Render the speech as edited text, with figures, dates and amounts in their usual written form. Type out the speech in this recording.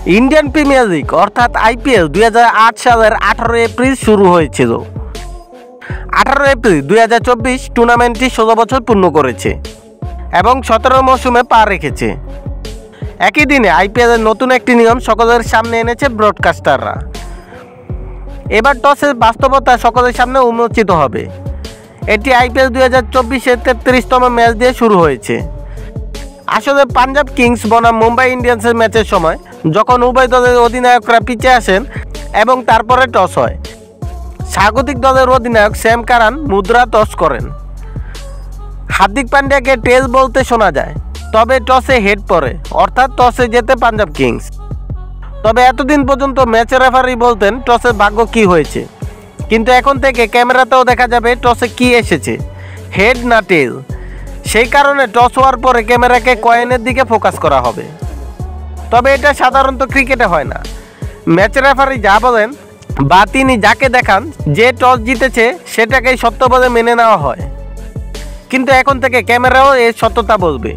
Indian premier league অর্থাৎ IPL 2008 সালের 18 April শুরু হয়েছিল। 18 এপ্রিল 2024 টুর্নামেন্টটি 16 বছর পূর্ণ করেছে এবং 17 মৌসুমে পা রেখেছে। একই দিনে আইপিএলের নতুন একটি নিয়ম সকলের সামনে এনেছে ব্রডকাস্টাররা। এবার টসের বাস্তবতা সকলের সামনে উন্মোচিত হবে। এটি আইপিএল 2024-এর 33তম ম্যাচ দিয়ে শুরু হয়েছে। আসলে পাঞ্জাব কিংস বনাম মুম্বাই ইন্ডিয়ান্সের ম্যাচের সময় যখন উভয় দলের অধিনায়করা পিছে আসেন এবং তারপরে টস হয়, স্বাগতিক দলের অধিনায়ক স্যাম কারান মুদ্রা টস করেন। হার্দিক পান্ডিয়াকে টেল বলতে শোনা যায়, তবে টসে হেড পড়ে, অর্থাৎ টসে জেতে পাঞ্জাব কিংস। তবে এতদিন পর্যন্ত ম্যাচের রেফারি বলতেন টসের ভাগ্য কী হয়েছে, কিন্তু এখন থেকে ক্যামেরাতেও দেখা যাবে টসে কি এসেছে, হেড না টেল। সেই কারণে টস হওয়ার পরে ক্যামেরাকে কয়েনের দিকে ফোকাস করা হবে। তবে এটা সাধারণত ক্রিকেটে হয় না। ম্যাচ রেফারি যা বলেন বা তিনি যাকে দেখান যে টস জিতেছে সেটাকেই সত্য বলে মেনে নেওয়া হয়, কিন্তু এখন থেকে ক্যামেরাও এর সত্যতা বলবে।